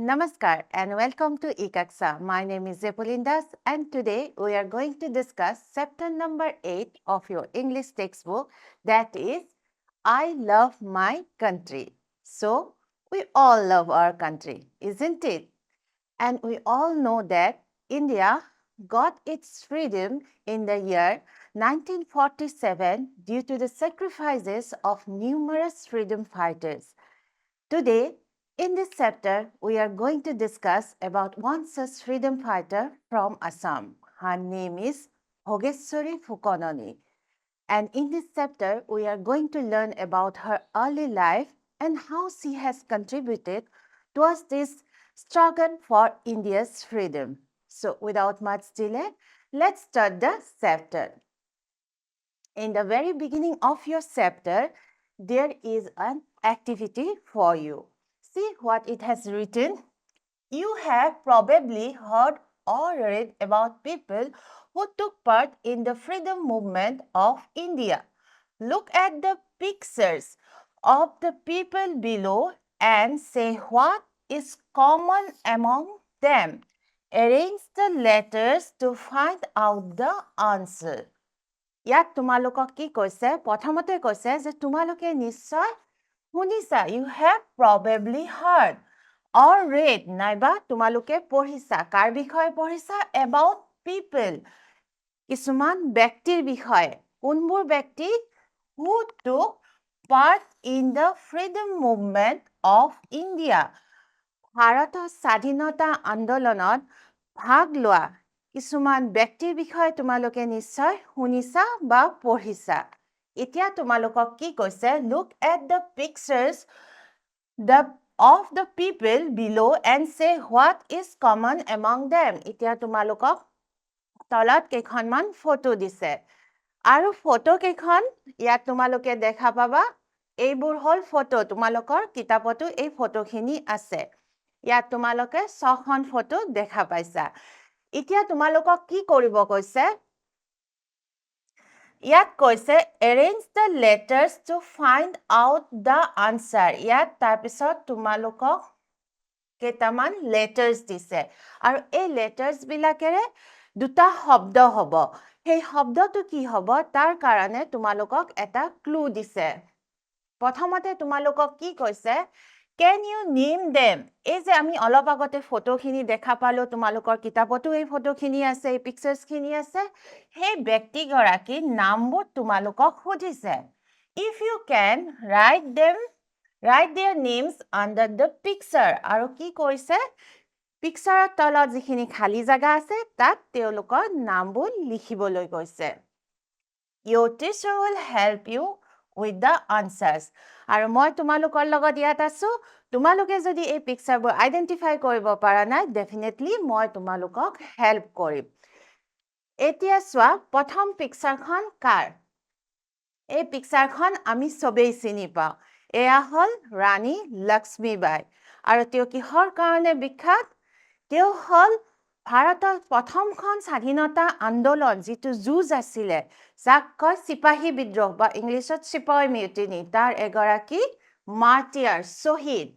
Namaskar and welcome to Ekaksha. My name is Zepolindas and today we are going to discuss chapter number 8 of your English textbook, that is I Love My Country. So, we all love our country, isn't it? And we all know that India got its freedom in the year 1947 due to the sacrifices of numerous freedom fighters. Today, in this chapter, we are going to discuss about one such freedom fighter from Assam. Her name is Bhogeshwari Phukononi. And in this chapter, we are going to learn about her early life and how she has contributed towards this struggle for India's freedom. So, without much delay, let's start the chapter. In the very beginning of your chapter, there is an activity for you. See what it has written. You have probably heard or read about people who took part in the freedom movement of India. Look at the pictures of the people below and say what is common among them. Arrange the letters to find out the answer. ইয়াত তোমালোকক কি কৈছে প্ৰথমতে কৈছে যে তোমালোকে নিশ্চয় শুনিছা you have probably heard or read নাইবা তোমালোকে পঢ়িছা কাৰ বিষয়ে পঢ়িছা about people কিছুমান ব্যক্তিৰ বিষয়ে কোনবোৰ ব্যক্তি who took part in the freedom movement of India ভাৰতৰ স্বাধীনতা আন্দোলনত ভাগ লোৱা কিছুমান ব্যক্তিৰ বিষয়ে তোমালোকে নিশ্চয় শুনিছা বা পঢ়িছা এতিয়া তোমালোকক কি কৈছে look at the pictures of the people below and say what is common among them এতিয়া তোমালোকক তলত কেইখনমান ফটো দিছে আৰু ফটো কেইখন ইয়াত তোমালোকে দেখা পাবা এইবোৰ হল ফটো তোমালোকৰ কিতাপতো এই ফটোখিনি আছে ইয়াত তোমালোকে 6খন ফটো দেখা পাইছা এতিয়া তোমালোকক কি কৰিব কৈছে ইয়াত কৈছে arrange the letters to find out the answer ইয়াত তাৰপিছত তোমালোকক কেইটামান letters দিছে আৰু এই letters বিলাকেৰে দুটা শব্দ হ'ব সেই শব্দটো কি হ'ব তাৰ কাৰণে তোমালোকক এটা ক্লু দিছে প্ৰথমতে তোমালোকক কি কৈছে Can you name them? এই যে আমি অলপ আগতে ফটোখিনি দেখা পালো তোমালোকৰ কিতাপতো এই ফটোখিনি আছে এই পিকচাৰ্ছখিনি আছে সেই ব্যক্তিগৰাকীৰ নামবোৰ তোমালোকক সুধিছে If you can write their names under the picture আৰু কি কৈছে পিকচাৰৰ তলত যিখিনি খালী জাগা আছে তাত তেওঁলোকৰ নামবোৰ লিখিবলৈ কৈছে Your teacher will help you with the answers আৰু মই তোমালোকৰ লগত ইয়াত আছো তোমালোকে যদি এই পিকচাৰবোৰ আইডেন্টিফাই কৰিব পাৰা নাই ডেফিনেটলি মই তোমালোকক হেল্প কৰিম এতিয়া চোৱা প্ৰথম পিকচাৰখন কাৰ এই পিকচাৰখন আমি সবেই চিনি পাওঁ এয়া হল ৰাণী লক্ষ্মীবাই আৰু তেওঁ কিহৰ কাৰণে বিখ্যাত তেওঁ হল ভাৰতৰ প্ৰথমখন স্বাধীনতা আন্দোলন যিটো যুঁজ আছিলে যাক কয় চিপাহী বিদ্ৰোহ বা ইংলিছত চিপাহী মিউটিনি তাৰ এগৰাকী মাৰ্টিয়াৰ শ্বহীদ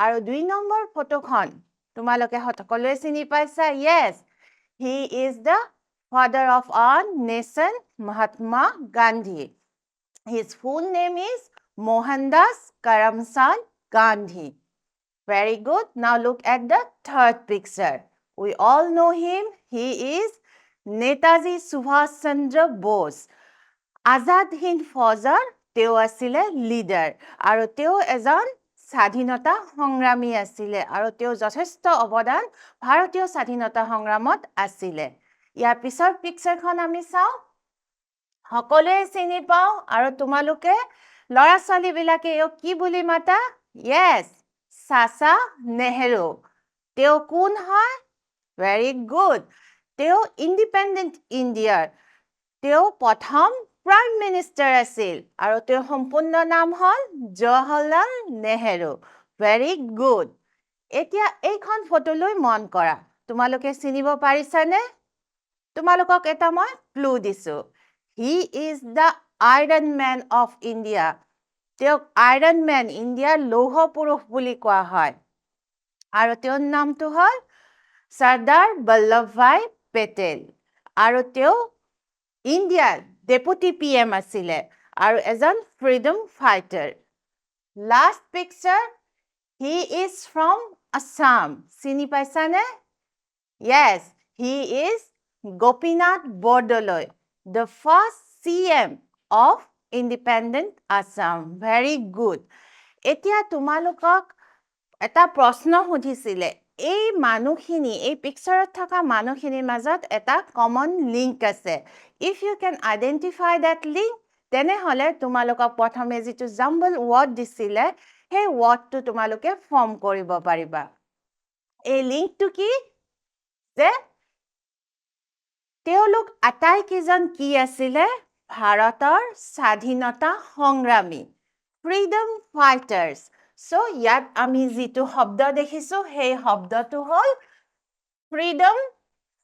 আৰু 2 নম্বৰ ফটোখন তোমালোকে সকলোৱে চিনি পাইছা yes he is the father of our nation Mahatma Gandhi his full name is Mohandas Karamchand Gandhi very good now look at the third picture we all know him he is Netaji Subhash Chandra Bose Azad Hind Faujar তেওঁ আছিল leader আৰু তেওঁ এজন স্বাধীনতা সংগ্ৰামী আছিল আৰু তেওঁ যথেষ্ট অৱদান ভাৰতীয় স্বাধীনতা সংগ্ৰামত আছিল ইয়াৰ পিছৰ পিকচাৰখন আমি চাওঁ সকলোৱে চিনি পাওঁ আৰু তোমালোকে লৰা ছোৱালী বিলাকে এওক কি বুলি মাতা yes চাচা নেহেৰু তেওঁ কোন হয় very good তেওঁ ইন্ডিপেন্ডেন্ট ইণ্ডিয়াৰ তেওঁ প্ৰথম প্ৰাইম মিনিষ্টাৰ আছিল আৰু তেওঁৰ সম্পূৰ্ণ নাম হল জৱাহৰলাল নেহেৰু very good এতিয়া এইখন ফটোলৈ মন কৰা তোমালোকে চিনিব পাৰিছানে তোমালোকক এটা মই ক্লু দিছো he is the iron man of India তেওঁক আইৰন ম্যান ইণ্ডিয়াৰ লৌহ পুৰুষ বুলি কোৱা হয় আৰু তেওঁৰ নামটো হ'ল চৰ্দাৰ বল্লভভাই পেটেল আৰু তেওঁ ইণ্ডিয়াৰ ডেপুটি PM আছিলে আৰু এজন freedom fighter last picture he is from Assam চিনি পাইছানে Yes, he is Gopinath Bordoloi, the first CM of independent Assam. Very good. এতিয়া তোমালোকক এটা প্ৰশ্ন সুধিছিলে এই মানুহখিনি এই পিকচাৰত থকা মানুহখিনিৰ মাজত এটা কমন লিংক আছে if you can identify that link তেনেহ'লে তোমালোকক প্ৰথমে যিটো জাম্বল ৱৰ্ড দিছিলে সেই ৱৰ্ডটো তোমালোকে ফৰ্ম কৰিব পাৰিবা এই লিংকটো কি যে তেওঁলোক আটাইকেইজন কি আছিলে ভাৰতৰ স্বাধীনতা সংগ্ৰামী ফ্ৰীডম ফাইটাৰ্ছ চ' ইয়াত আমি যিটো শব্দ দেখিছো সেই শব্দটো হ'ল ফ্ৰীডম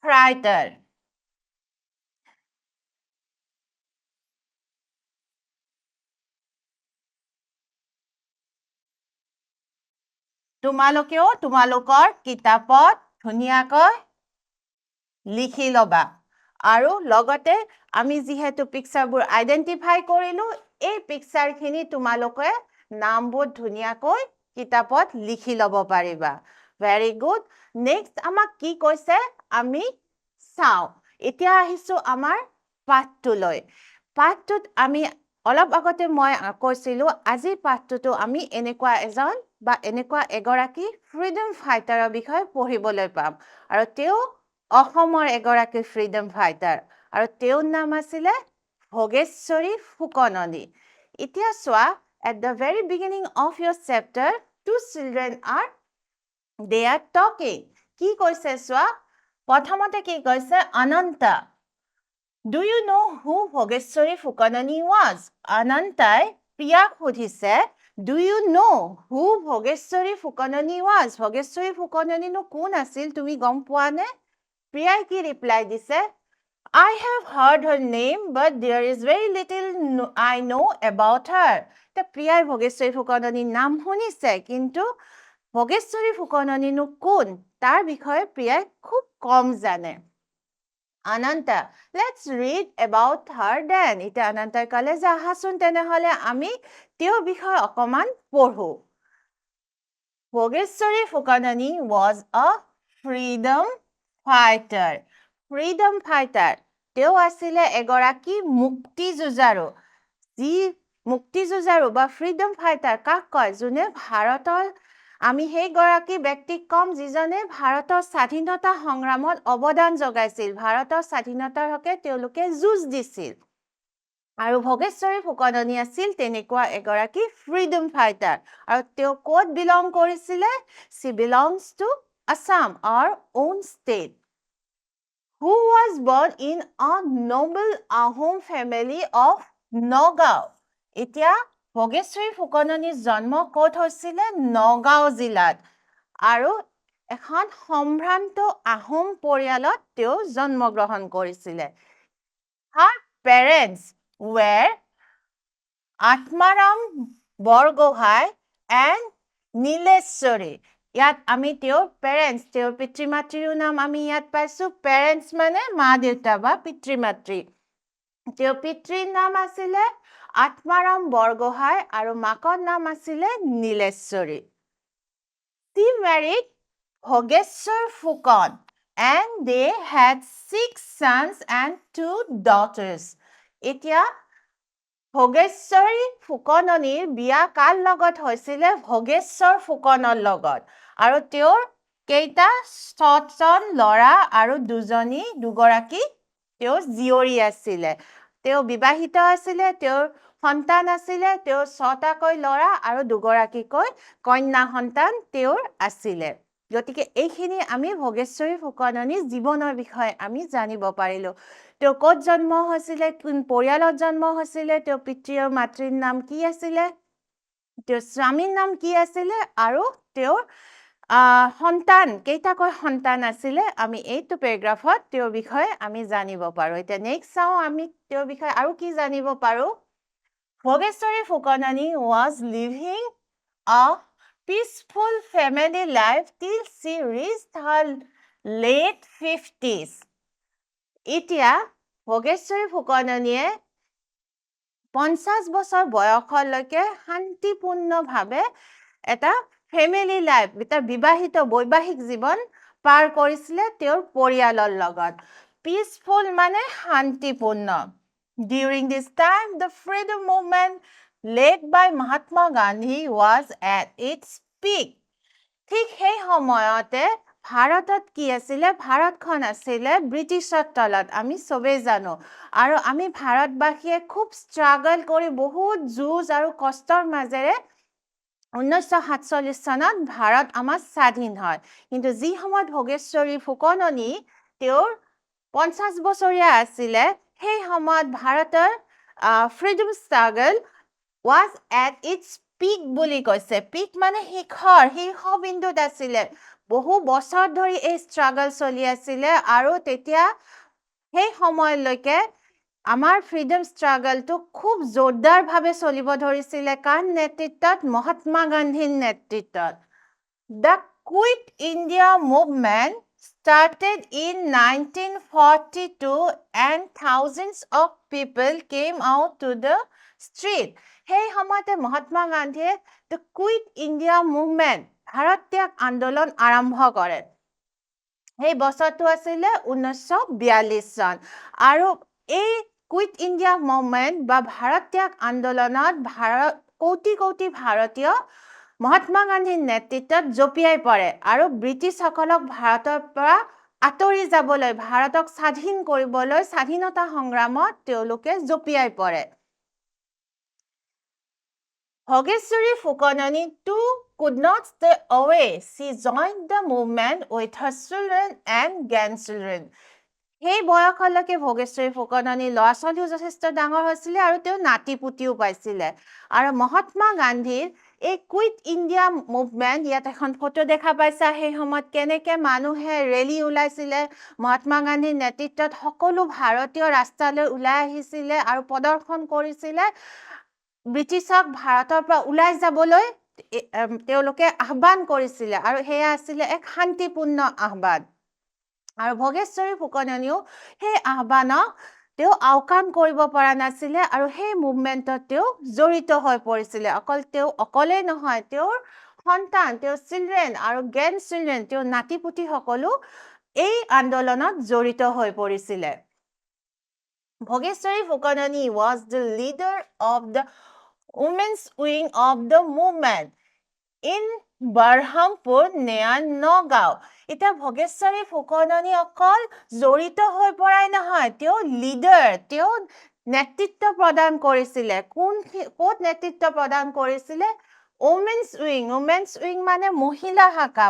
ফাইটাৰ তোমালোকেও তোমালোকৰ কিতাপত ধুনীয়াকৈ লিখি ল'বা আৰু লগতে আমি যিহেতু পিকচাৰবোৰ আইডেণ্টিফাই কৰিলো এই পিকচাৰখিনি তোমালোকে নামবোৰ ধুনীয়াকৈ কিতাপত লিখি ল'ব পাৰিবা ভেৰি গুড নেক্সট আমাক কি কৈছে আমি চাওঁ এতিয়া আহিছো আমাৰ পাঠটোলৈ পাঠটোত আমি অলপ আগতে মই কৈছিলো আজিৰ পাঠটোতো আমি এনেকুৱা এজন বা এনেকুৱা এগৰাকী ফ্ৰীডম ফাইটাৰৰ বিষয়ে পঢ়িবলৈ পাম আৰু তেওঁ অসমৰ এগৰাকী ফ্ৰীডম ফাইটাৰ আৰু তেওঁৰ নাম আছিলে ভোগেশ্বৰী ফুকননী এতিয়া চোৱা at the very beginning of your chapter two children are they are talking কি কৈছে চোৱা প্ৰথমতে কি কৈছে Ananta Do you know who Bhogeshwari Fukanani was? Anantai Priyak সুধিছে Do you know who Bhogeshwari Fukanani was? Bhogeshwari Fukanani no কোন আছিল তুমি গম পোৱা নে প্ৰিয়াই কি ৰিপ্লাই দিছে I have heard her name but there is very little I know about her তে প্ৰিয়াই ভোগেশ্বৰী ফুকননীৰ নাম শুনিছে কিন্তু ভোগেশ্বৰী ফুকননী নো কোন তাৰ বিষয়ে প্ৰিয়াই খুব কম জানে Ananta, let's read about her then. Ita Ananta kale ja ahasun tenehole ami teo bishoy okoman porhu. Bhogeshwari Fukanani was a freedom fighter. Freedom fighter. Teo asile egoraki mukti jujaru. Ji mukti jujaru ba freedom fighter kak koy june bharator আমি সেই গৰাকী ব্যক্তিক কম যিজনে ভাৰতৰ স্বাধীনতা সংগ্ৰামত অৱদান জগাইছিল ভাৰতৰ স্বাধীনতাৰ হকে তেওঁলোকে যুঁজ দিছিল আৰু ভোগেশ্বৰী ফুকননী আছিল তেনেকুৱা এগৰাকী ফ্ৰীডম ফাইটাৰ আৰু তেওঁ ক'ত বিলং কৰিছিলে she belongs to Assam our own state who was born in a noble Ahom family of Nagaon এতিয়া ভোগেশ্বৰী ফুকননীৰ জন্ম ক'ত হৈছিলে নগাঁও জিলাত আৰু এখন সম্ভ্ৰান্ত আহোম পৰিয়ালত তেওঁ জন্মগ্ৰহণ কৰিছিলে her parents were Atmaram Borgohai and Nileshwari ইয়াত আমি তেওঁৰ পেৰেণ্টছ তেওঁৰ পিতৃ মাতৃৰ নাম আমি ইয়াত পাইছো পেৰেণ্টছ মানে মা দেউতা বা পিতৃ মাতৃ তেওঁৰ পিতৃৰ নাম আছিলে Atmaram Borgohai আৰু মাকৰ নাম আছিলে Nileshwari She married Bhogeshwar Fukan and they had 6 sons and 2 daughters. এতিয়া ভোগেশ্বৰী ফুকননীৰ বিয়া কাৰ লগত হৈছিলে ভোগেশ্বৰ ফুকনৰ লগত আৰু তেওঁৰ কেইটা 6জন ল'ৰা আৰু দুগৰাকী তেওঁৰ জীয়ৰী আছিলে তেওঁ বিবাহিত আছিলে তেওঁৰ সন্তান আছিলে তেওঁৰ 6টাকৈ ল'ৰা আৰু দুগৰাকীকৈ কন্যা সন্তান তেওঁৰ আছিলে গতিকে এইখিনি আমি ভোগেশ্বৰী ফুকননীৰ জীৱনৰ বিষয়ে আমি জানিব পাৰিলো তেওঁ ক'ত জন্ম হৈছিলে কোন পৰিয়ালত জন্ম হৈছিলে তেওঁ পিতৃ আৰু মাতৃৰ নাম কি আছিলে তেওঁৰ স্বামীৰ নাম কি আছিলে আৰু তেওঁৰ সন্তান কেইটাকৈ সন্তান আছিলে আমি এইটো পেৰাগ্ৰাফত তেওঁৰ বিষয়ে আমি জানিব পাৰো এতিয়া নেক্সট চাও আমি তেওঁৰ বিষয়ে আৰু কি জানিব পাৰো Bhogeshwari Fukanani was living a peaceful family life till she reached her late 50s. এতিয়া ভোগেশ্বৰী ফুকননীয়ে 50 বছৰ বয়সলৈকে শান্তিপূৰ্ণভাৱে এটা ফেমিলি লাইফ, এটা বিবাহিত বৈবাহিক জীৱন পাৰ কৰিছিলে তেওঁৰ পৰিয়ালৰ লগত। পিচফুল মানে শান্তিপূৰ্ণ। During this time, the freedom movement led by Mahatma Gandhi was at its peak. ঠিক সেই সময়তে ভাৰতত কি আছিলে? ভাৰতখন আছিলে ব্ৰিটিছৰ তলত, আমি চবেই জানো। আৰু আমি ভাৰতবাসীয়ে খুব ষ্ট্ৰাগল কৰি বহুত যুঁজ আৰু কষ্টৰ মাজেৰে 1947 চনত ভাৰত আমাৰ স্বাধীন হয়। কিন্তু যি সময়ত ভোগেশ্বৰী ফুকননী তেওঁৰ 50 বছৰীয়া আছিলে, সেই সময়ত ভাৰতৰ freedom struggle was at its peak বুলি কৈছে। পিক মানে শিখৰ, শীৰ্ষবিন্দুত আছিলে। বহু বছৰ ধৰি এই ষ্ট্ৰাগল চলি আছিলে আৰু তেতিয়া সেই সময়লৈকে আমাৰ ফ্ৰীডম ষ্ট্ৰাগলটো খুব জোৰদাৰভাৱে চলিব ধৰিছিলে। কাৰ নেতৃত্বত? মহাত্মা গান্ধীৰ নেতৃত্বত। The Quit India movement started in 1942 and thousands of people came out to the street. সেই সময়তে মহাত্মা গান্ধীয়ে The Quit India movement, Bharat ত্যাগ আন্দোলন আৰম্ভ কৰে। সেই বছৰটো আছিলে 1942 চন। আৰু এই কুইট ইণ্ডিয়া মুভমেণ্ট বা ভাৰত ত্যাগ আন্দোলনত কোটি কোটি ভাৰতীয় মহাত্মা গান্ধীৰ নেতৃত্বত জঁপিয়াই পৰে আৰু ব্ৰিটিছসকলক ভাৰতৰ পৰা আঁতৰি যাবলৈ, ভাৰতক স্বাধীন কৰিবলৈ স্বাধীনতা সংগ্ৰামত তেওঁলোকে জঁপিয়াই পৰে। Bhogeshwari Fukonani too could not stay away. She joined the movement with her children and grandchildren. সেই বয়সলৈকে ভোগেশ্বৰী ফুকননীৰ ল'ৰা ছোৱালীও যথেষ্ট ডাঙৰ হৈছিলে আৰু তেওঁ নাতি পুতিও পাইছিলে। আৰু মহাত্মা গান্ধীৰ এই কুইট ইণ্ডিয়া মুভমেণ্ট, ইয়াত এখন ফটো দেখা পাইছা, সেই সময়ত কেনেকৈ মানুহে ৰেলী ওলাইছিলে, মহাত্মা গান্ধীৰ নেতৃত্বত সকলো ভাৰতীয় ৰাস্তালৈ ওলাই আহিছিলে আৰু প্ৰদৰ্শন কৰিছিলে। ব্ৰিটিছক ভাৰতৰ পৰা ওলাই যাবলৈ তেওঁলোকে আহ্বান কৰিছিলে আৰু সেয়া আছিলে এক শান্তিপূৰ্ণ আহ্বান। আৰু ভোগেশ্বৰী ফুকননীও সেই আহ্বানক তেওঁ আওকাণ কৰিব পৰা নাছিলে আৰু সেই মুভমেণ্টত তেওঁ জড়িত হৈ পৰিছিলে। অকল তেওঁ অকলেই নহয়, তেওঁৰ সন্তান, তেওঁৰ চিলড্ৰেন আৰু গ্ৰেণ্ড চিলড্ৰেন, তেওঁৰ নাতি পুতি সকলো এই আন্দোলনত জড়িত হৈ পৰিছিলে। Bhogeshwari Fukonani was the leader of the women's wing of the movement in Barhampur near Nagaon. এতিয়া ভোগেশ্বৰী ফুকননী অকল জড়িত হৈ পৰাই নহয়, তেওঁ লিডাৰ, তেওঁ নেতৃত্ব প্ৰদান কৰিছিলে। ক'ত নেতৃত্ব প্ৰদান কৰিছিলে? Women's wing. ওমেন্স উইং মানে মহিলা শাখা।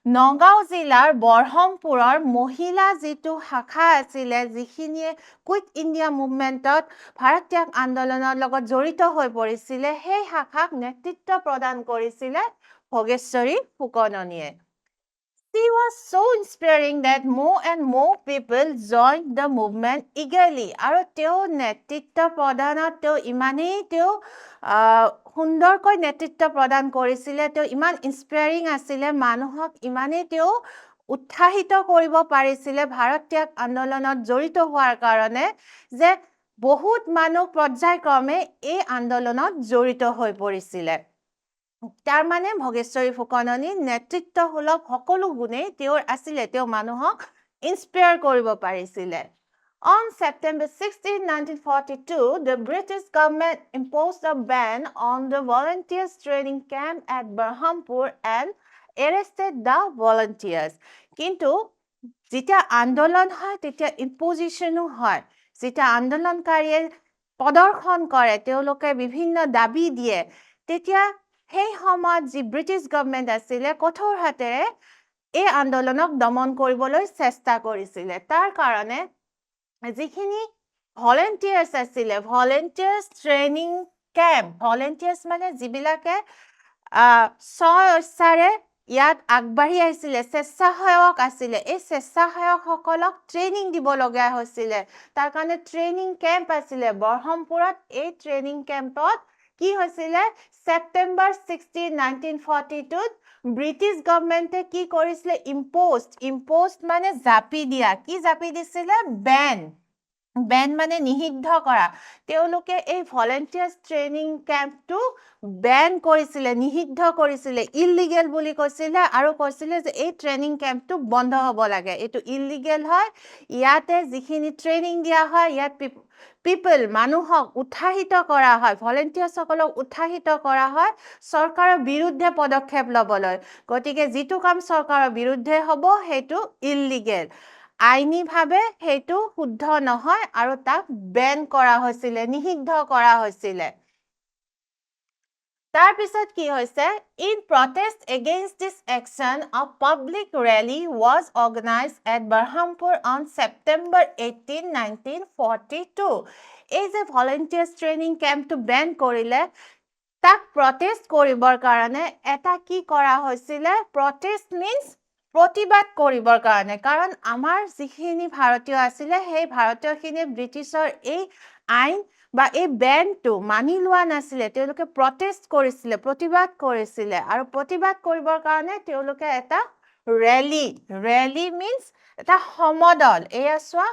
নগাঁও জিলাৰ বৰহমপুৰৰ মহিলা যিটো শাখা আছিলে, যিখিনিয়ে কুইট ইণ্ডিয়া মুভমেণ্টত ভাৰত ত্যাগ আন্দোলনৰ লগত জড়িত হৈ পৰিছিলে, সেই শাখাক নেতৃত্ব প্ৰদান কৰিছিলে Bhogeswari ফুকননীয়ে। She was so inspiring that more and more people joined the movement eagerly. আৰু তেওঁ নেতৃত্ব প্ৰদানত তেওঁ ইমানেই সুন্দৰকৈ নেতৃত্ব প্ৰদান কৰিছিলে, তেওঁ ইমান ইনস্পায়াৰিং আছিলে, মানুহক ইমানেই তেওঁ উৎসাহিত কৰিব পাৰিছিলে ভাৰত ত্যাগ আন্দোলনত জড়িত হোৱাৰ কাৰণে, যে বহুত মানুহ পৰ্যায়ক্ৰমে এই আন্দোলনত জড়িত হৈ পৰিছিলে। তাৰ মানে ভোগেশ্বৰী ফুকননীৰ নেতৃত্বসুলভ সকলো গুণেই তেওঁৰ আছিলে, তেওঁ মানুহক ইনস্পায়াৰ কৰিব পাৰিছিলে। On September 16, 1942, the British government imposed a ban on the volunteers training camp at Berhampur and arrested the volunteers. কিন্তু যেতিয়া আন্দোলন হয় তেতিয়া ইম্পজিশ্যনো হয়। যেতিয়া আন্দোলনকাৰীয়ে প্ৰদৰ্শন কৰে, তেওঁলোকে বিভিন্ন দাবী দিয়ে, তেতিয়া সেই সময়ত যি ব্ৰিটিছ গভৰ্ণমেণ্ট আছিলে কঠোৰ হাতেৰে এই আন্দোলনক দমন কৰিবলৈ চেষ্টা কৰিছিলে। তাৰ কাৰণে যিখিনি ভলেণ্টিয়াৰ্ছ আছিলে, ভলেণ্টিয়াৰ্ছ ট্ৰেইনিং কেম্প, ভলেণ্টিয়াৰ্ছ মানে যিবিলাকে স্ব-ইচ্ছাৰে ইয়াত আগবাঢ়ি আহিছিলে, স্বেচ্ছাসেৱক আছিলে, এই স্বেচ্ছাসেৱকসকলক ট্ৰেইনিং দিব লগা হৈছিলে। তাৰ কাৰণে ট্ৰেইনিং কেম্প আছিলে বৰহমপুৰত। এই ট্ৰেইনিং কেম্পত কি হৈছিলে September 16 1942 ব্ৰিটিছ গভৰ্ণমেণ্টে কি কৰিছিলে ইম্পোষ্ট মানে জাপি দিয়া কি জাপি দিছিলে বেন মানে নিষিদ্ধ কৰা তেওঁলোকে এই ভলেন্টিয়াৰ্স ট্ৰেইনিং কেম্পটো বেন কৰিছিলে নিষিদ্ধ কৰিছিলে ইলিগেল বুলি কৈছিলে আৰু কৈছিলে যে এই ট্ৰেইনিং কেম্পটো বন্ধ হ'ব লাগে এইটো ইলিগেল হয় ইয়াতে যিখিনি ট্ৰেইনিং দিয়া হয় ইয়াত পিপল মানুহক উৎসাহিত কৰা হয় ভলেন্টিয়াৰ্সকলক উৎসাহিত কৰা হয় চৰকাৰৰ বিৰুদ্ধে পদক্ষেপ ল'বলৈ গতিকে যিটো কাম চৰকাৰৰ বিৰুদ্ধে হ'ব সেইটো ইলিগেল আইনীভাৱে সেইটো শুদ্ধ নহয় আৰু তাক বেন কৰা হৈছিলে নিষিদ্ধ কৰা হৈছিলে তাৰপিছত কি হৈছে in protest against this action a public rally was organized at Berhampur on September 18 1942 এই যে volunteers training camp to ban কৰিলে তাক protest কৰিবৰ কাৰণে এটা কি কৰা হৈছিলে protest means প্ৰতিবাদ কৰিবৰ কাৰণে কাৰণ আমাৰ যিখিনি ভাৰতীয় আছিলে সেই ভাৰতীয়খিনি ব্ৰিটিছৰ এই আইন বা এই বেনটো মানি লোৱা নাছিলে তেওঁলোকে প্ৰটেষ্ট কৰিছিলে প্ৰতিবাদ কৰিছিলে আৰু প্ৰতিবাদ কৰিবৰ কাৰণে তেওঁলোকে এটা ৰেলী মিন্স এটা সমদল এয়া চোৱা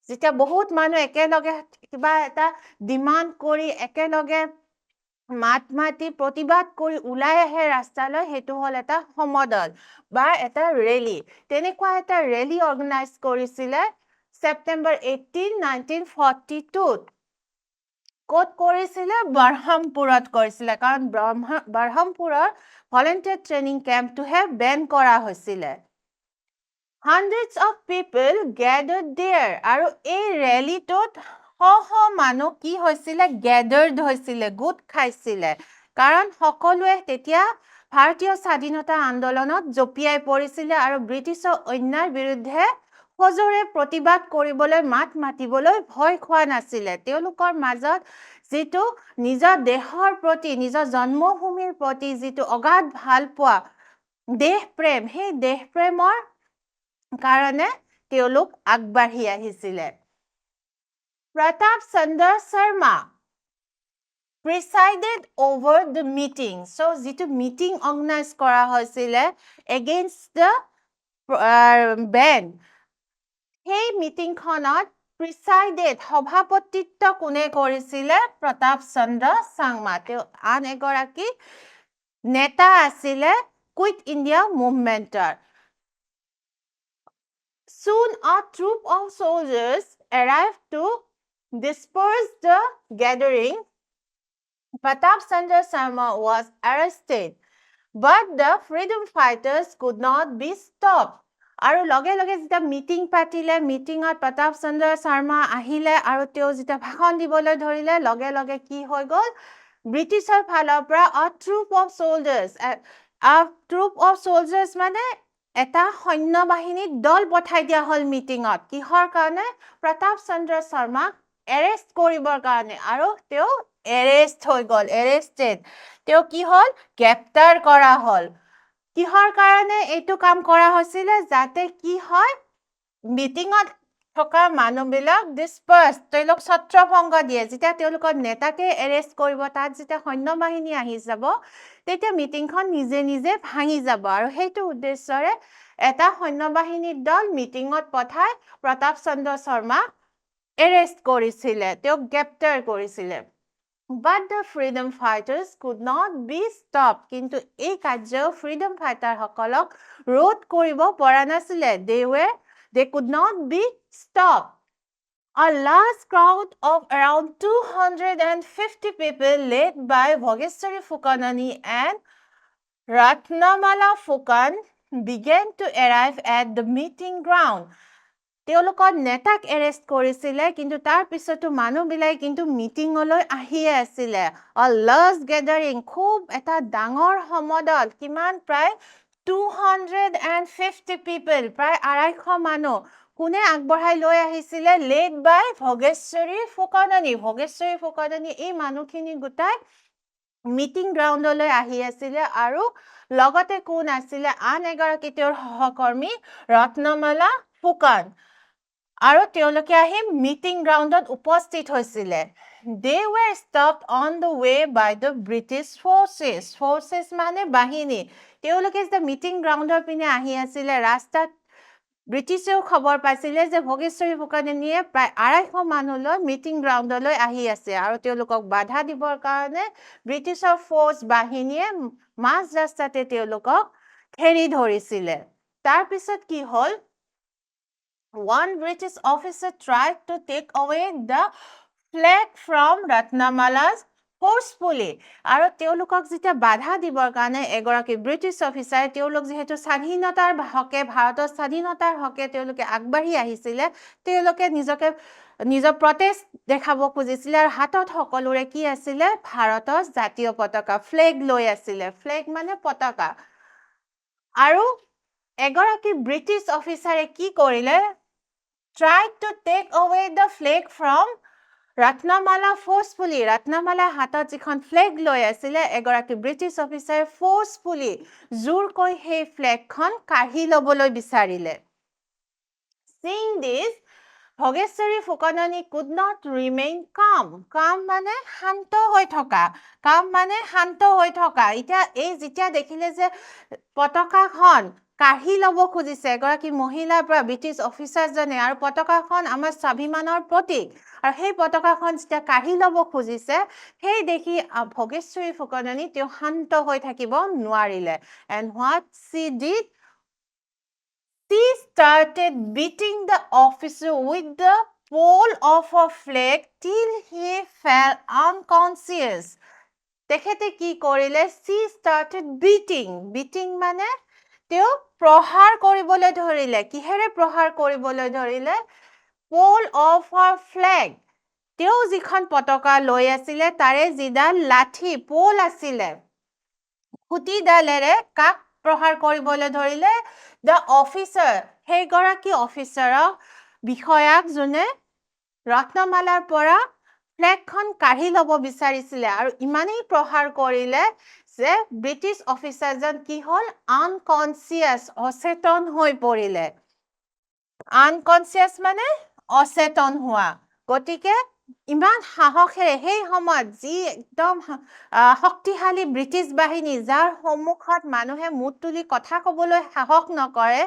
যেতিয়া বহুত মানুহ একেলগে কিবা এটা ডিমান্ড কৰি একেলগে মাতি প্ৰতিবাদ কৰি ওলাই আহে ৰাস্তালৈ সেইটো হ'ল এটা সমদল বা এটা ৰেলী তেনেকুৱা এটা ৰেলী অৰ্গেনাইজ কৰিছিলে September 18 1942 ক'ত কৰিছিলে বৰহামপুৰত কৰিছিলে কাৰণ বৰহামপুৰৰ ভলেন্টিয়াৰ ট্ৰেইনিং কেম্পটোহে বেন কৰা হৈছিলে hundreds of people gathered there আৰু এই ৰেলীটোত মানুহ কি হৈছিলে gathered হৈছিলে গোট খাইছিলে কাৰণ সকলোৱে তেতিয়া ভাৰতীয় স্বাধীনতা আন্দোলনত জপিয়াই পৰিছিলে আৰু ব্ৰিটিছৰ অন্যায়ৰ বিৰুদ্ধে সজোৰে প্ৰতিবাদ কৰিবলৈ মাতিবলৈ ভয় খোৱা নাছিলে তেওঁলোকৰ মাজত যিটো নিজৰ দেশৰ প্ৰতি নিজৰ জন্মভূমিৰ প্ৰতি যিটো অগাধ ভাল পোৱা দেশ প্ৰেম সেই দেশ প্ৰেমৰ কাৰণে তেওঁলোক আগবাঢ়ি আহিছিলে Pratap Chandra Sharma presided over the meeting so যিটো মিটিং অৰ্গেনাইজ কৰা হৈছিলে against the ban সেই মিটিংখনত presided সভাপতিত্ব কোনে কৰিছিলে প্ৰতাপ চন্দ্ৰ চাংমা তেওঁ আন এগৰাকী নেতা আছিলে quit India মুভমেণ্টৰ Soon a troop of soldiers arrived to disperse the gathering. Pratap Chandra Sharma was arrested, but the freedom fighters could not be stopped. আৰু লগে লগে যেতিয়া মিটিং পাতিলে মিটিঙত প্ৰতাপ চন্দ্ৰ শৰ্মা আহিলে আৰু তেওঁ যেতিয়া ভাষণ দিবলৈ ধৰিলে লগে লগে কি হৈ গ'ল ব্ৰিটিছৰ ফালৰ পৰা a troop of soldiers মানে এটা সৈন্য বাহিনীৰ দল পঠাই দিয়া হ'ল মিটিঙত কিহৰ কাৰণে প্ৰতাপ চন্দ্ৰ শৰ্মাক এৰেষ্ট কৰিবৰ কাৰণে আৰু তেওঁ এৰেষ্ট হৈ গ'ল এৰেষ্টেড তেওঁ কি হ'ল গ্ৰেপ্তাৰ কৰা হ'ল কিহৰ কাৰণে এইটো কাম কৰা হৈছিলে যাতে কি হয় মিটিঙত থকা মানুহবিলাক ডিসপাৰ্স তেওঁলোক ছত্ৰভংগ দিয়ে যেতিয়া তেওঁলোকৰ নেতাকে এৰেষ্ট কৰিব তাত যেতিয়া সৈন্য বাহিনী আহি যাব তেতিয়া মিটিংখন নিজে নিজে ভাঙি যাব আৰু সেইটো উদ্দেশ্যৰে এটা সৈন্য বাহিনীৰ দল মিটিঙত পঠাই প্ৰতাপ চন্দ্ৰ শৰ্মা এৰেষ্ট কৰিছিলে তেওঁক গ্ৰেপ্তাৰ কৰিছিলে But the freedom fighters could not be stopped. কিন্তু এই কাৰ্য freedom fighter সকলক ৰোধ কৰিব পৰা নাছিলে. They could not be stopped. A large crowd of around 250 people led by Bhogeshwari Fukanani and Ratnamala Fukan began to arrive at the meeting ground. তেওঁলোকৰ নেতাক এৰেষ্ট কৰিছিলে কিন্তু তাৰ পিছতো মানুহবিলাক কিন্তু মিটিঙলৈ আহিয়ে আছিলে লাৰ্জ গেদাৰিং খুব এটা ডাঙৰ সমদল কিমান প্ৰায় 250 পিপল প্ৰায় 250 মানুহ কোনে আগবঢ়াই লৈ আহিছিলে লেড বাই ভগেশ্বৰী ফুকননী এই মানুহখিনি গোটাই মিটিং গ্ৰাউণ্ডলৈ আহি আছিলে আৰু লগতে কোন আছিলে আন এগৰাকী তেওঁৰ সহকৰ্মী ৰত্নমালা ফুকন আৰু তেওঁলোকে আহি মিটিং গ্ৰাউণ্ডত উপস্থিত হৈছিলে they were stopped on the way by the British forces মানে বাহিনী তেওঁলোকে যে মিটিং গ্ৰাউণ্ডৰ পিনে আহি আছিলে ৰাস্তাত ব্ৰিটিছেও খবৰ পাইছিলে যে ভোগেশ্বৰী ফুকননীয়ে প্ৰায় 250 মানুহলৈ মিটিং গ্ৰাউণ্ডলৈ আহি আছে আৰু তেওঁলোকক বাধা দিবৰ কাৰণে ব্ৰিটিছৰ ফ'ৰ্চ বাহিনীয়ে মাজ ৰাস্তাতে তেওঁলোকক ঘেৰি ধৰিছিলে তাৰপিছত কি হ'ল one British officer tried to take away the flag from Ratnamala's forcefully আৰু তেওঁলোকক যেতিয়া বাধা দিবৰ কাৰণে এগৰাকী ব্ৰিটিছ অফিচাৰে তেওঁলোক যেহেতু স্বাধীনতাৰ হকে ভাৰতৰ স্বাধীনতাৰ হকে তেওঁলোকে আগবাঢ়ি আহিছিলে তেওঁলোকে নিজৰ প্ৰটেষ্ট দেখাব খুজিছিলে আৰু হাতত সকলোৰে কি আছিলে ভাৰতৰ জাতীয় পতাকা ফ্লেগ লৈ আছিলে ফ্লেগ মানে পতাকা আৰু এগৰাকী ব্ৰিটিছ অফিচাৰে কি কৰিলে tried to take away the flag from Ratnamala forcefully. Ratnamala হাতত যিখন ফ্লেগ লৈ আছিলে এগৰাকী ব্ৰিটিছ অফিচাৰে forcefully জোৰকৈ সেই ফ্লেগখন কাঢ়ি ল'বলৈ বিচাৰিলে Seeing this Bhogeswari Phukanani could not remain calm. Calm মানে শান্ত হৈ থকা calm মানে শান্ত হৈ থকা এতিয়া এই যেতিয়া দেখিলে যে পতাকাখন কাঢ়ি ল'ব খুজিছে এগৰাকী মহিলাৰ পৰা ব্ৰিটিছ অফিচাৰজনে আৰু পতাকাখন আমাৰ স্বাভিমানৰ প্ৰতীক আৰু সেই পতাকাখন যেতিয়া কাঢ়ি ল'ব খুজিছে সেই দেখি ভোগেশ্বৰী ফুকননী তেওঁ শান্ত হৈ থাকিব নোৱাৰিলে and what she did she started beating the officer with the pole of her flag till he fell unconscious তেখেতে কি কৰিলে she started beating মানে তেওঁ প্ৰহাৰ কৰিবলৈ ধৰিলে কিহেৰে প্ৰহাৰ কৰিবলৈ ধৰিলে pole of her flag তেওঁ যিখন পতাকা লৈ আছিলে তাৰে যিডাল লাঠি পল আছিলে খুঁটিডালেৰে কাক প্ৰহাৰ কৰিবলৈ ধৰিলে the officer সেইগৰাকী অফিচাৰক বিষয়াক যোনে ৰত্নমালাৰ পৰা ফ্লেগখন কাঢ়ি ল'ব বিচাৰিছিলে আৰু ইমানেই প্ৰহাৰ কৰিলে যে ব্ৰিটিছ অফিচাৰজন কি হ'ল আনকনচিয়াছ অচেতন হৈ পৰিলে আনকনচিয়াছ মানে অচেতন হোৱা গতিকে ইমান সাহসেৰে সেই সময়ত যি একদম শক্তিশালী ব্ৰিটিছ বাহিনী যাৰ সন্মুখত মানুহে মুঠ তুলি কথা ক'বলৈ সাহস নকৰে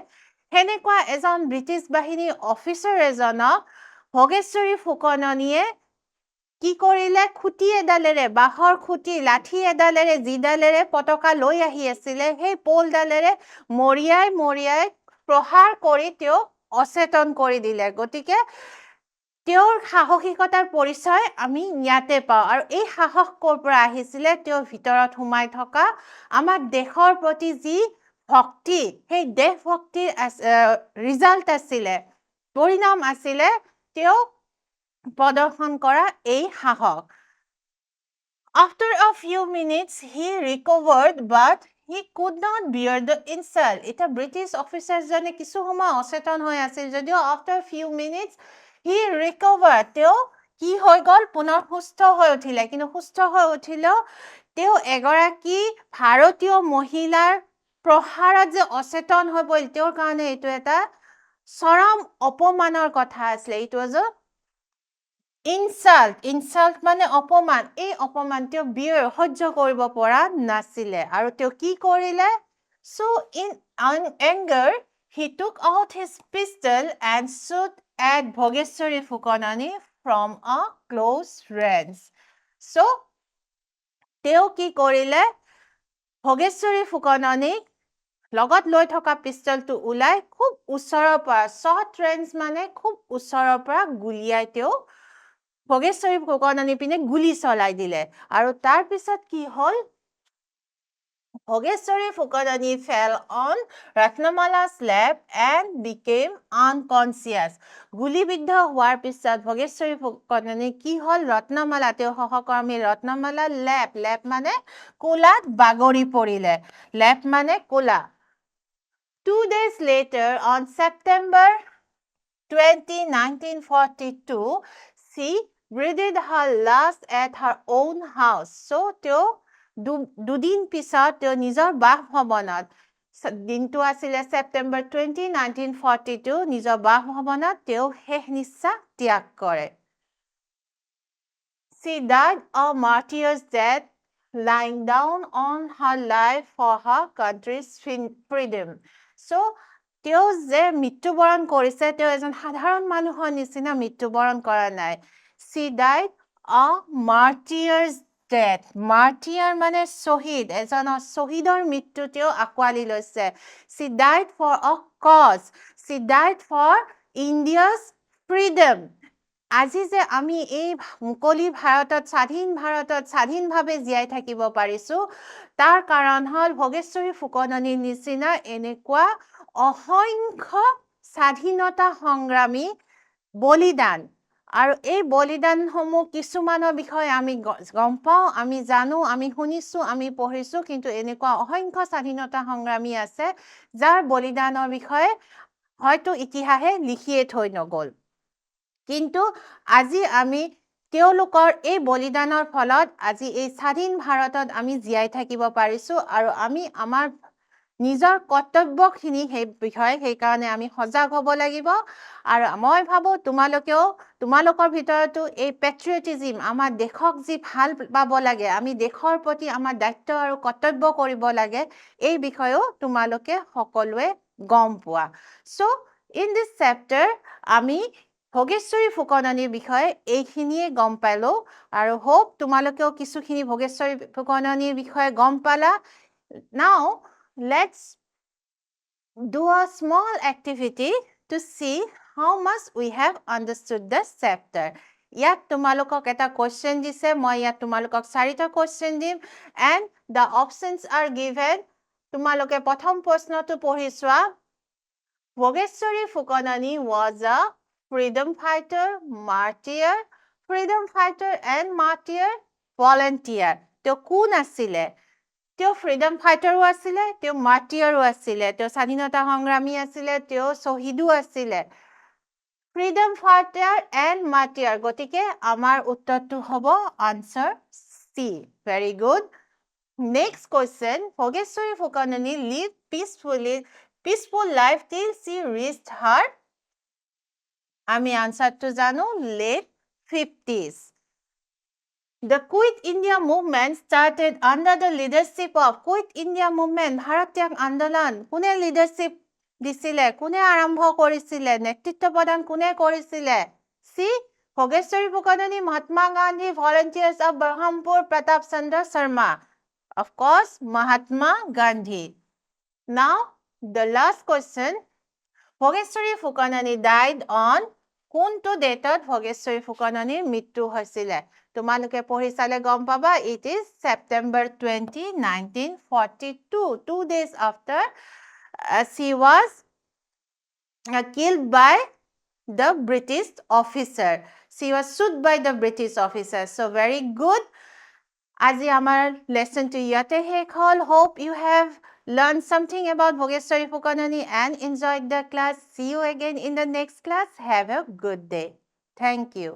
সেনেকুৱা এজন ব্ৰিটিছ বাহিনী অফিচাৰ এজনক ভোগেশ্বৰী ফুকননীয়ে কি কৰিলে খুঁটি এডালেৰে বাঁহৰ খুঁটি লাঠি এডালেৰে যিডালেৰে পতাকা লৈ আহি আছিলে সেই পলডালেৰে মৰিয়াই প্ৰহাৰ কৰি তেওঁক অচেতন কৰি দিলে গতিকে তেওঁৰ সাহসিকতাৰ পৰিচয় আমি ইয়াতে পাওঁ আৰু এই সাহস ক'ৰ পৰা আহিছিলে তেওঁৰ ভিতৰত সোমাই থকা আমাৰ দেশৰ প্ৰতি যি ভক্তি সেই দেশ ভক্তিৰ ৰিজাল্ট আছিলে পৰিণাম আছিলে তেওঁ প্ৰদৰ্শন কৰা এই সাহস After a few minutes he recovered but he could not bear the insult এটা ব্ৰিটিছ অফিচাৰজনে কিছু সময় অচেতন হৈ আছিল যদিও after a few minutes he recovered তেওঁ কি হৈ গ'ল পুনৰ সুস্থ হৈ উঠিলে কিন্তু সুস্থ হৈ উঠিলেও তেওঁ এগৰাকী ভাৰতীয় মহিলাৰ প্ৰহাৰত যে অচেতন হৈ পৰিল তেওঁৰ কাৰণে এইটো এটা চৰম অপমানৰ কথা আছিলে এইটো যে ইনচাল্ট মানে অপমান এই অপমান তেওঁ বিয়েৰ সহ্য কৰিব পৰা নাছিলে আৰু তেওঁ কি কৰিলে so in anger he took out his pistol and shot at Bhogeshwari Fukonani from a close range so তেওঁ কি কৰিলে ভোগেশ্বৰী ফুকননীক লগত লৈ থকা পিষ্টলটো উলাই খুব ওচৰৰ পৰা শৰ্ট ৰেঞ্জ মানে খুব ওচৰৰ পৰা গুলিয়াই তেওঁ ভোগেশ্বৰী ফুকননী পিনে গুলি চলাই দিলে আৰু তাৰ পিছত কি হ'ল Bhogeswari Phukanani fell on Ratnamala's lap and became unconscious গুলিবিদ্ধ হোৱাৰ পিছত ভোগেশ্বৰী ফুকননী কি হ'ল ৰত্নমালা তেওঁ সহকৰ্মী ৰত্নমালা লেপ মানে কোলাত বাগৰি পৰিলে লেপ মানে কোলা 2 days later on September 20, 1942 she breathed her last at her own house. So, তেওঁ দুদিন পিছত তেওঁ নিজৰ বাসভৱনত দিনটো আছিলে ছেপ্টেম্বৰ 20, 1942 নিজৰ বাসভৱনত তেওঁ শেষ নিশ্বাস ত্যাগ কৰে She died a martyr's death lying down on her life for her country's freedom so তেওঁ যে মৃত্যুবৰণ কৰিছে তেওঁ এজন সাধাৰণ মানুহৰ নিচিনা মৃত্যুবৰণ কৰা নাই She died a martyr's death martyr মানে শহীদ এজনৰ শহীদৰ মৃত্যু তেওঁ আকোৱালি লৈছে She died for a cause She died for India's freedom আজি যে আমি এই মুকলি ভাৰতত স্বাধীনভাৱে জীয়াই থাকিব পাৰিছো তাৰ কাৰণ হ'ল ভোগেশ্বৰী ফুকননীৰ নিচিনা এনেকুৱা অসংখ্য স্বাধীনতা সংগ্ৰামী বলিদান আৰু এই বলিদানসমূহ কিছুমানৰ বিষয়ে আমি গম পাওঁ আমি জানো আমি শুনিছো আমি পঢ়িছো কিন্তু এনেকুৱা অসংখ্য স্বাধীনতা সংগ্ৰামী আছে যাৰ বলিদানৰ বিষয়ে হয়তো ইতিহাসে লিখিয়ে থৈ নগল কিন্তু আজি আমি তেওঁলোকৰ এই বলিদানৰ ফলত আজি এই স্বাধীন ভাৰতত আমি জীয়াই থাকিব পাৰিছো আৰু আমি আমাৰ নিজৰ কৰ্তব্যখিনি সেই বিষয়ে সেইকাৰণে আমি সজাগ হ'ব লাগিব আৰু মই ভাবো তোমালোকৰ ভিতৰতো এই পেট্ৰিয়টিজম আমাৰ দেশক যি ভাল পাব লাগে আমি দেশৰ প্ৰতি আমাৰ দায়িত্ব আৰু কৰ্তব্য কৰিব লাগে এই বিষয়েও তোমালোকে সকলোৱে গম পোৱা সো ইন দিস চেপ্টাৰ আমি ভোগেশ্বৰী ফুকননীৰ বিষয়ে এইখিনিয়ে গম পালো আৰু হোপ তোমালোকেও কিছুখিনি ভোগেশ্বৰী ফুকননীৰ বিষয়ে গম পালা now let's do a small activity to see how much we have understood the chapter ইয়াত তোমালোকক এটা কোৱেশ্চন দিছে মই ইয়াত তোমালোকক 4টা কোৱেশ্চন দিম and the options are given তোমালোকে প্ৰথম প্ৰশ্নটো পঢ়ি চোৱা Bhogeswari Phukanani was a freedom fighter, martyr, and martyr volunteer. তেওঁ কোন আছিলে তেওঁ ফ্ৰীডম ফাইটাৰো আছিলে তেওঁ মাৰ্টিয়াৰো আছিলে তেওঁ স্বাধীনতা সংগ্ৰামী আছিলে তেওঁ শহীদো আছিলে ফ্ৰীডম ফাইটাৰ এণ্ড মাৰ্টিয়াৰ গতিকে আমাৰ উত্তৰটো হ'ব answer C very good next question Bhogeswari Phukanani live peaceful life till she reached her আমি আনসারটো জানো late 50s The Quit India movement started under the leadership of Quit India movement Bharat ত্যাগ আন্দোলন কোনে leadership দিছিলে কোনে আৰম্ভ কৰিছিলে নেতৃত্ব প্ৰদান কোনে কৰিছিলে সি Bhogeswari Phukanani Mahatma Gandhi volunteers of Berhampur Pratap Chandra Sharma of course Mahatma Gandhi Now the last question Bhogeswari Phukanani died on কোনটো ডেটত ভোগেশ্বৰী ফুকননীৰ মৃত্যু হৈছিলে তোমালোকে পঢ়ি চালে গম পাবা it is September 20 1942 2 days after she was killed by the British officer she was shot by the British officer so very good আজি আমাৰ লেসনটো ইয়াতে শেষ হল hope you have learned something about Bhogeshwari Fukanani and enjoyed the class see you again in the next class have a good day thank you